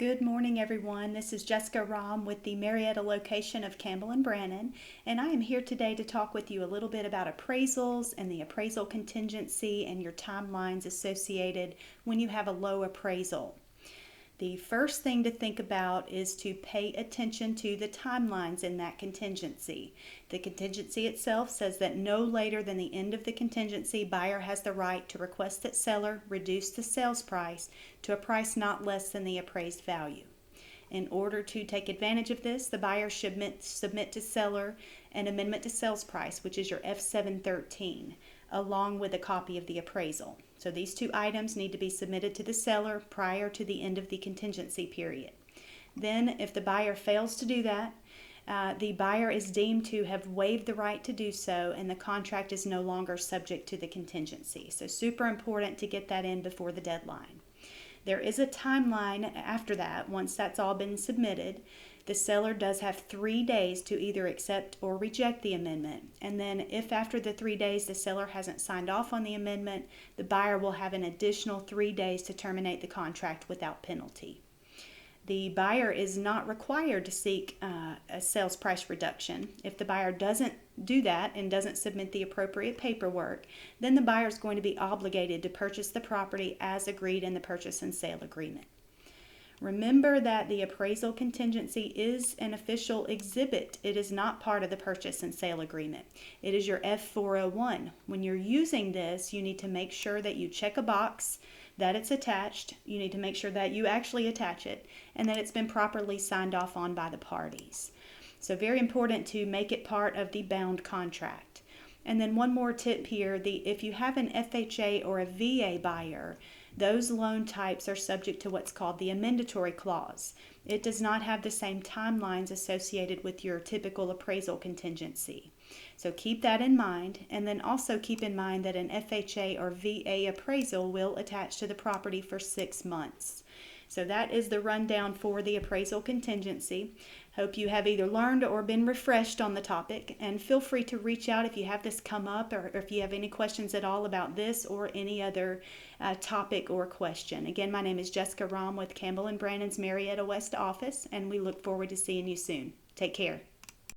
Good morning, everyone. This is Jessica Rahm with the Marietta location of Campbell and Brannan, and I am here today to talk with you a little bit about appraisals and the appraisal contingency and your timelines associated when you have a low appraisal. The first thing to think about is to pay attention to the timelines in that contingency. The contingency itself says that no later than the end of the contingency, buyer has the right to request that seller reduce the sales price to a price not less than the appraised value. In order to take advantage of this, the buyer should submit to seller an amendment to sales price, which is your F713, along with a copy of the appraisal. So these two items need to be submitted to the seller prior to the end of the contingency period. Then, if the buyer fails to do that, the buyer is deemed to have waived the right to do so, and the contract is no longer subject to the contingency. So super important to get that in before the deadline. There is a timeline after that. Once that's all been submitted, the seller does have 3 days to either accept or reject the amendment. And then if after the 3 days the seller hasn't signed off on the amendment, the buyer will have an additional 3 days to terminate the contract without penalty. The buyer is not required to seek a sales price reduction. If the buyer doesn't do that and doesn't submit the appropriate paperwork, then the buyer is going to be obligated to purchase the property as agreed in the purchase and sale agreement. Remember that the appraisal contingency is an official exhibit. It is not part of the purchase and sale agreement. It is your F401. When you're using this, you need to make sure that you check a box that it's attached. You need to make sure that you actually attach it and that it's been properly signed off on by the parties. So very important to make it part of the bound contract. And then one more tip here, if you have an FHA or a VA buyer, those loan types are subject to what's called the amendatory clause. It does not have the same timelines associated with your typical appraisal contingency. So keep that in mind, and then also keep in mind that an FHA or VA appraisal will attach to the property for 6 months. So that is the rundown for the appraisal contingency. Hope you have either learned or been refreshed on the topic, and feel free to reach out if you have this come up or if you have any questions at all about this or any other topic or question. Again, my name is Jessica Rahm with Campbell and Brannan's Marietta West office, and we look forward to seeing you soon. Take care.